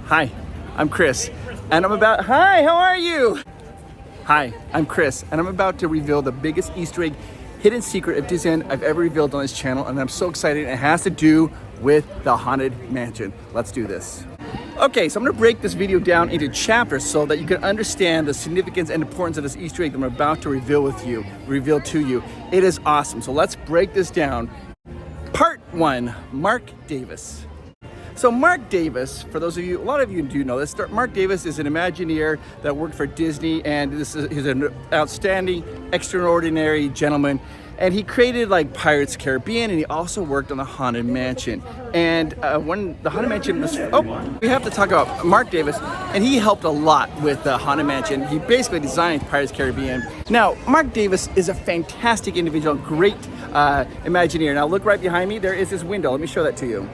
Hi, I'm Chris, and Hi, how are you? Hi, I'm Chris, and I'm about to reveal the biggest Easter egg hidden secret of Disneyland I've ever revealed on this channel, and I'm so excited. It has to do with the Haunted Mansion. Let's do this. Okay, so I'm gonna break this video down into chapters so that you can understand the significance and importance of this Easter egg that I'm about to reveal to you. It is awesome, so let's break this down. Part 1, Mark Davis. So Mark Davis, for those of you, a lot of you do know this, Mark Davis is an Imagineer that worked for Disney, and he's an outstanding, extraordinary gentleman. And he created like Pirates Caribbean, and he also worked on the Haunted Mansion. And when the Haunted Mansion was, we have to talk about Mark Davis, and he helped a lot with the Haunted Mansion. He basically designed Pirates Caribbean. Now, Mark Davis is a fantastic individual, great Imagineer. Now look right behind me, there is his window. Let me show that to you.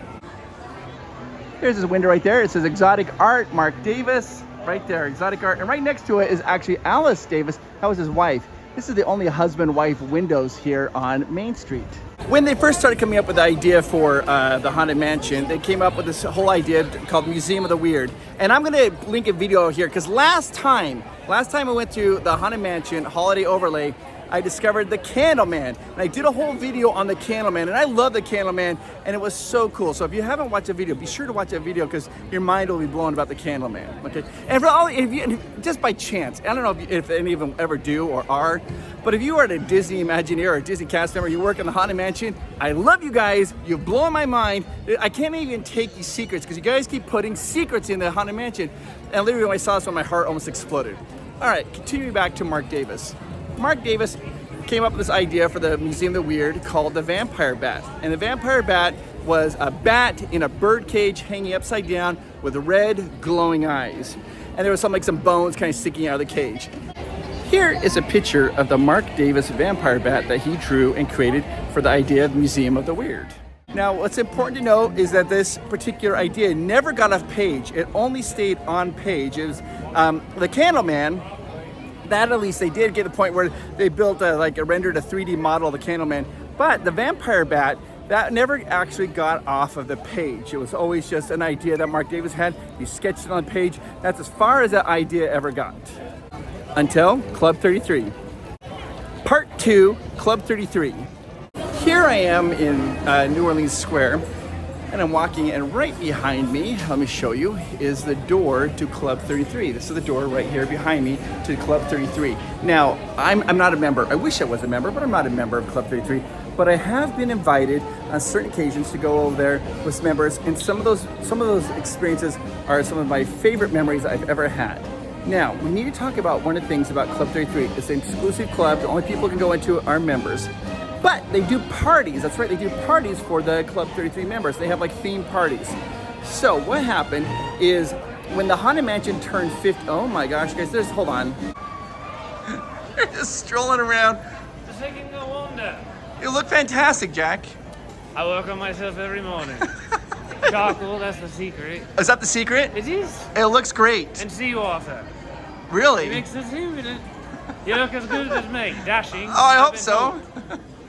There's his window right there. It says Exotic Art, Mark Davis, right there, Exotic Art. And right next to it is actually Alice Davis. That was his wife. This is the only husband-wife windows here on Main Street. When they first started coming up with the idea for the Haunted Mansion, they came up with this whole idea called Museum of the Weird. And I'm gonna link a video here, because last time I went to the Haunted Mansion Holiday Overlay, I discovered the Candleman, and I did a whole video on the Candleman, and I love the Candleman, and it was so cool. So if you haven't watched the video, be sure to watch that video, because your mind will be blown about the Candleman. Okay, and for all, just by chance, I don't know if any of them ever do or are, but if you are a Disney Imagineer or a Disney cast member, you work in the Haunted Mansion, I love you guys. You've blown my mind. I can't even take these secrets, because you guys keep putting secrets in the Haunted Mansion, and literally when I saw this one, my heart almost exploded. All right, continuing back to Mark Davis. Mark Davis came up with this idea for the Museum of the Weird called the Vampire Bat. And the Vampire Bat was a bat in a bird cage hanging upside down with red glowing eyes. And there was some bones kind of sticking out of the cage. Here is a picture of the Mark Davis Vampire Bat that he drew and created for the idea of Museum of the Weird. Now, what's important to know is that this particular idea never got off page. It only stayed on page. It was the Candleman. That at least they did get to the point where they built rendered a 3D model of the Candleman. But the Vampire Bat, that never actually got off of the page. It was always just an idea that Mark Davis had. He sketched it on the page. That's as far as that idea ever got. Until Club 33. Part 2, Club 33. Here I am in New Orleans Square, and I'm walking, and right behind me, let me show you, is the door to Club 33. This is the door right here behind me to Club 33. Now, I'm not a member. I wish I was a member, but I'm not a member of Club 33. But I have been invited on certain occasions to go over there with members, and some of those experiences are some of my favorite memories I've ever had. Now, we need to talk about one of the things about Club 33. It's an exclusive club. The only people who can go into it are members. But they do parties. That's right, they do parties for the Club 33 members. They have like themed parties. So what happened is when the Haunted Mansion turned 50, oh my gosh, guys, hold on. They're just strolling around. Just taking a wander. You look fantastic, Jack. I work on myself every morning. Charcoal, that's the secret. Is that the secret? It is. It looks great. And seawater. Really? It makes us human. You look as good as me, dashing. Oh, I hope so.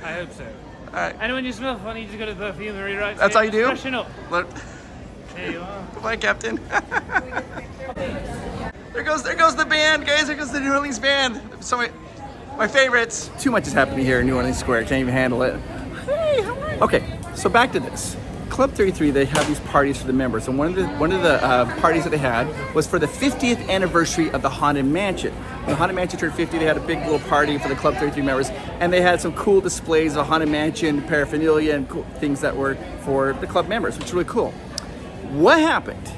I hope so. All right. And when you smell funny, you just go to the perfumery, right? That's all you do? Freshen up. Look. There you are. Goodbye, Captain. There goes the band, guys. There goes the New Orleans band. So my favorites. Too much is happening here in New Orleans Square. Can't even handle it. Hey, how are you? Okay, so back to this. Club 33, they have these parties for the members, and one of the parties that they had was for the 50th anniversary of the Haunted Mansion. When the Haunted Mansion turned 50, they had a big little party for the Club 33 members, and they had some cool displays of Haunted Mansion paraphernalia and cool things that were for the club members, which is really cool. What happened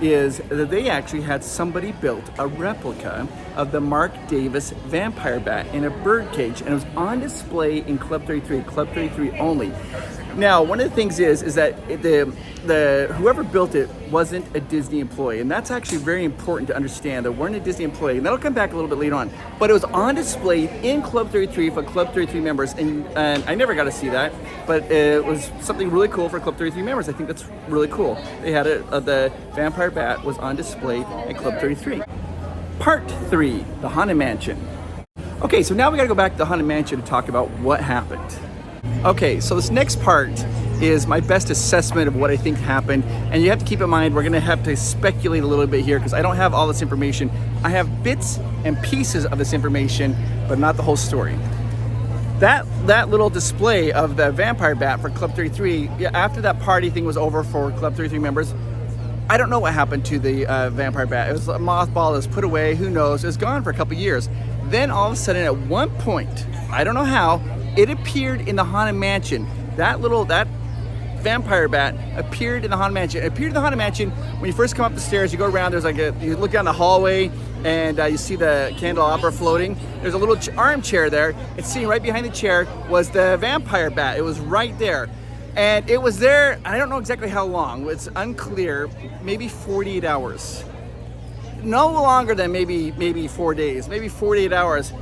is that they actually had somebody built a replica of the Mark Davis Vampire Bat in a bird cage, and it was on display in Club 33 only. Now, one of the things is that the whoever built it wasn't a Disney employee, and that's actually very important to understand. They weren't a Disney employee, and that'll come back a little bit later on. But it was on display in Club 33 for Club 33 members, and I never got to see that, but it was something really cool for Club 33 members. I think that's really cool. They had the Vampire Bat was on display at Club 33. Part 3, the Haunted Mansion. Okay, so now we gotta go back to the Haunted Mansion to talk about what happened. Okay, so this next part is my best assessment of what I think happened. And you have to keep in mind, we're gonna have to speculate a little bit here because I don't have all this information. I have bits and pieces of this information, but not the whole story. That little display of the vampire bat for Club 33, after that party thing was over for Club 33 members, I don't know what happened to the vampire bat. It was a mothball, it was put away, who knows, it was gone for a couple years. Then all of a sudden at one point, I don't know how, it appeared in the Haunted Mansion. That vampire bat appeared in the Haunted Mansion. It appeared in the Haunted Mansion when you first come up the stairs, you go around, there's like you look down the hallway and you see the candelabra floating. There's a little armchair there. And sitting right behind the chair was the vampire bat. It was right there. And it was there, I don't know exactly how long, it's unclear, maybe 48 hours. No longer than maybe 4 days, maybe 48 hours.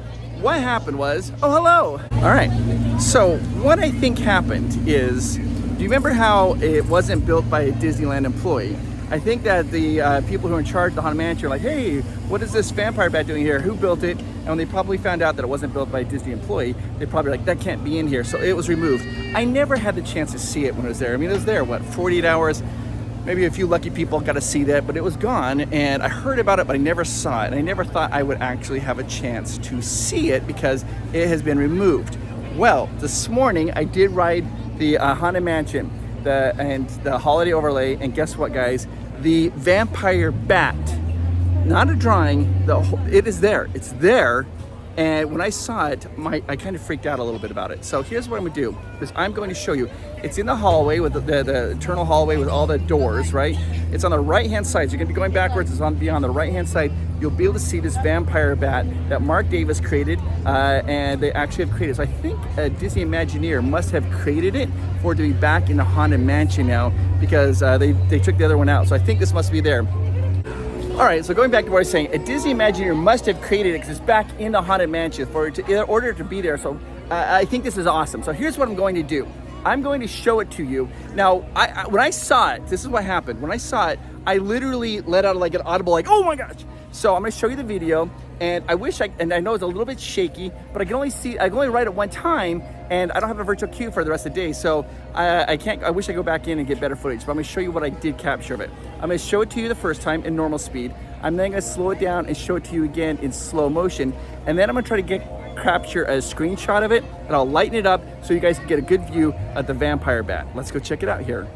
What happened was, oh, hello. All right, so what I think happened is, do you remember how it wasn't built by a Disneyland employee? I think that the people who are in charge of the Haunted Mansion are like, hey, what is this vampire bat doing here? Who built it? And when they probably found out that it wasn't built by a Disney employee, they probably like, that can't be in here. So it was removed. I never had the chance to see it when it was there. I mean, it was there, what, 48 hours? Maybe a few lucky people got to see that, but it was gone. And I heard about it, but I never saw it. And I never thought I would actually have a chance to see it because it has been removed. Well, this morning I did ride the Haunted Mansion and the holiday overlay, and guess what, guys? The vampire bat, not a drawing, it is there. It's there. And when I saw it, I kind of freaked out a little bit about it. So here's what I'm gonna do, is I'm going to show you. It's in the hallway with the eternal hallway with all the doors, right? It's on the right-hand side. So you're gonna be going backwards, it's on the right-hand side. You'll be able to see this vampire bat that Mark Davis created, and they actually have created. So I think a Disney Imagineer must have created it for it to be back in the Haunted Mansion now, because they took the other one out. So I think this must be there. All right, so going back to what I was saying, a Disney Imagineer must have created it because it's back in the Haunted Mansion in order to be there. So I think this is awesome. So here's what I'm going to do. I'm going to show it to you. Now, when I saw it, this is what happened. When I saw it, I literally let out like an audible, like, oh my gosh. So I'm gonna show you the video, and I know it's a little bit shaky, but I can only write it one time, and I don't have a virtual queue for the rest of the day. So I wish I go back in and get better footage, but I'm gonna show you what I did capture of it. I'm gonna show it to you the first time in normal speed. I'm then gonna slow it down and show it to you again in slow motion. And then I'm gonna try to capture a screenshot of it, and I'll lighten it up so you guys can get a good view of the vampire bat. Let's go check it out here.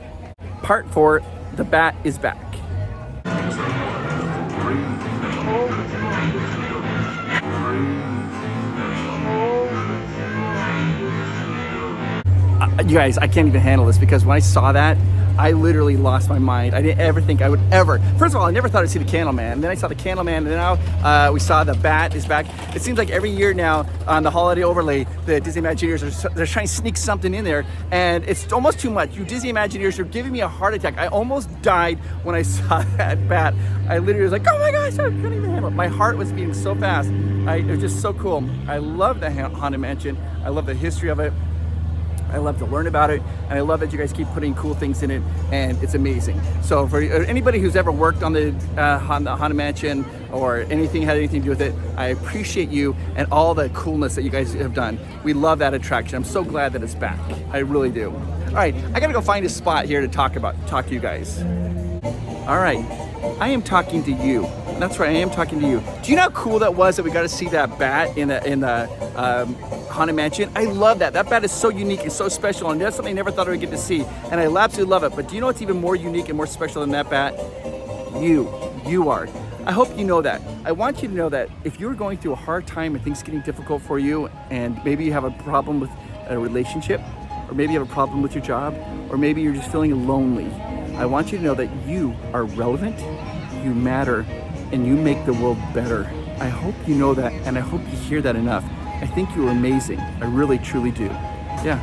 Part 4, the bat is back. You guys, I can't even handle this because when I saw that, I literally lost my mind. I didn't ever think I would ever. First of all, I never thought I'd see the Candleman. And then I saw the Candleman, and now we saw the bat is back. It seems like every year now on the holiday overlay, the Disney Imagineers they're trying to sneak something in there, and it's almost too much. You Disney Imagineers are giving me a heart attack. I almost died when I saw that bat. I literally was like, oh my gosh, I couldn't even handle it. My heart was beating so fast. It was just so cool. I love the Haunted Mansion. I love the history of it. I love to learn about it, and I love that you guys keep putting cool things in it, and it's amazing. So for anybody who's ever worked on the Haunted Mansion or had anything to do with it, I appreciate you and all the coolness that you guys have done. We love that attraction. I'm so glad that it's back. I really do. All right, I gotta go find a spot here to talk to you guys. All right, I am talking to you. That's right, I am talking to you. Do you know how cool that was that we got to see that bat in the Haunted Mansion? I love that. That bat is so unique and so special, and that's something I never thought I would get to see, and I absolutely love it. But do you know what's even more unique and more special than that bat? You are. I hope you know that. I want you to know that if you're going through a hard time and things getting difficult for you, and maybe you have a problem with a relationship, or maybe you have a problem with your job, or maybe you're just feeling lonely, I want you to know that you are relevant, you matter, and you make the world better. I hope you know that, and I hope you hear that enough. I think you're amazing. I really, truly do. Yeah.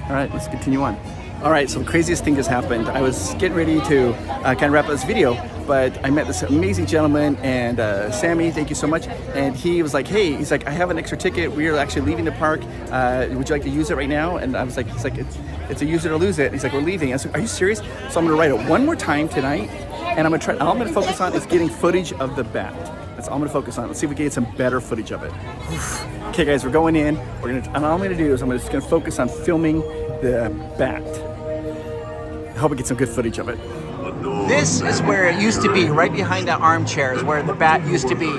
All right, let's continue on. All right, so the craziest thing has happened. I was getting ready to kind of wrap up this video, but I met this amazing gentleman, and Sammy, thank you so much. And he was like, hey, he's like, I have an extra ticket. We are actually leaving the park. Would you like to use it right now? And I was like, it's a use it or lose it. He's like, we're leaving. I was like, are you serious? So I'm gonna write it one more time tonight, and all I'm gonna focus on is getting footage of the bat. That's all I'm gonna focus on. Let's see if we can get some better footage of it. Okay guys, we're going in. And all I'm gonna do is I'm just gonna focus on filming the bat. hope I get some good footage of it. This is where it used to be, right behind that armchair is where the bat used to be.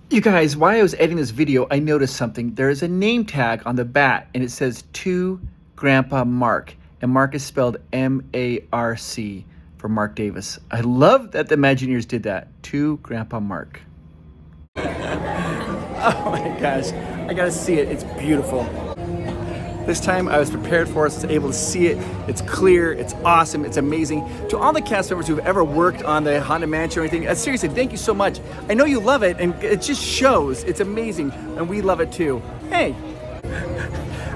You guys, while I was editing this video, I noticed something. There is a name tag on the bat, and it says to Grandpa Mark. And Mark is spelled M-A-R-C for Mark Davis. I love that the Imagineers did that. To Grandpa Mark. Oh my gosh, I gotta see it. It's beautiful. This time I was prepared for us. I was able to see it. It's clear, it's awesome, it's amazing. To all the cast members who've ever worked on the Haunted Mansion or anything, seriously, thank you so much. I know you love it, and it just shows. It's amazing, and we love it too. Hey,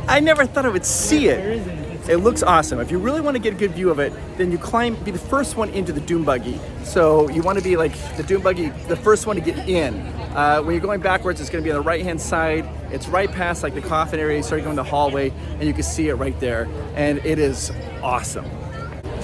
I never thought I would see it. It looks awesome. If you really want to get a good view of it, then you be the first one into the Doom Buggy. So you want to be like the Doom Buggy, the first one to get in. When you're going backwards, it's going to be on the right-hand side. It's right past like the coffin area. You start going the hallway, and you can see it right there. And it is awesome.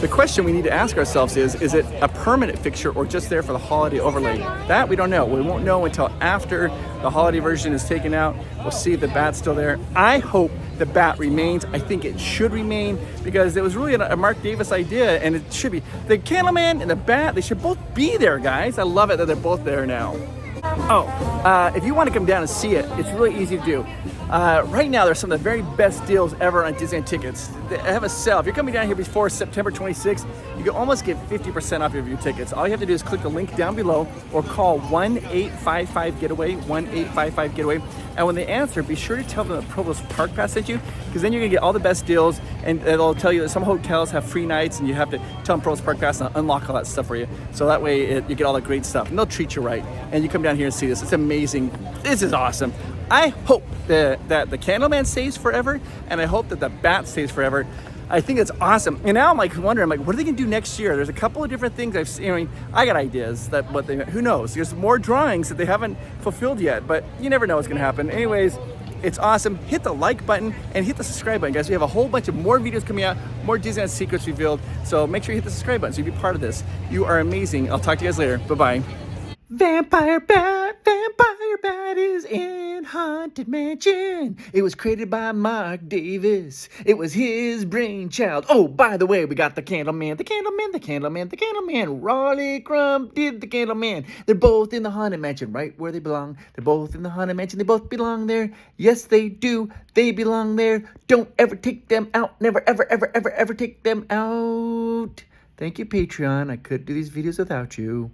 The question we need to ask ourselves is it a permanent fixture or just there for the holiday overlay? That we don't know. We won't know until after the holiday version is taken out. We'll see if the bat's still there. I hope the bat remains. I think it should remain because it was really a Mark Davis idea, and it should be. The Candleman and the bat, they should both be there, guys. I love it that they're both there now. Oh, if you want to come down and see it, it's really easy to do. Right now, there's some of the very best deals ever on Disneyland tickets. They have a sale. If you're coming down here before September 26th, you can almost get 50% off of your tickets. All you have to do is click the link down below or call 1-855-GETAWAY, 1-855-GETAWAY. And when they answer, be sure to tell them that Provost Park Pass sent you, because then you're going to get all the best deals, and it'll tell you that some hotels have free nights, and you have to tell them Provost Park Pass and unlock all that stuff for you. So that way you get all the great stuff, and they'll treat you right. And you come down here and see this. It's amazing. This is awesome. I hope that the Candleman stays forever, and I hope that the bat stays forever. I think it's awesome. And now I'm like wondering, what are they gonna do next year? There's a couple of different things I've seen. I mean, I got ideas that who knows? There's more drawings that they haven't fulfilled yet, but you never know what's gonna happen. Anyways, it's awesome. Hit the like button and hit the subscribe button, guys. We have a whole bunch of more videos coming out, more Disneyland secrets revealed. So make sure you hit the subscribe button so you be part of this. You are amazing. I'll talk to you guys later. Bye-bye. Vampire Bat is in Haunted Mansion. It was created by Mark Davis. It was his brainchild. Oh, by the way, we got the Candleman. Raleigh Crumb did the Candleman. They're both in the Haunted Mansion, right where they belong. They're both in the Haunted Mansion. They both belong there. Yes, they do. They belong there. Don't ever take them out. Never, ever, ever, ever, ever take them out. Thank you, Patreon. I couldn't do these videos without you.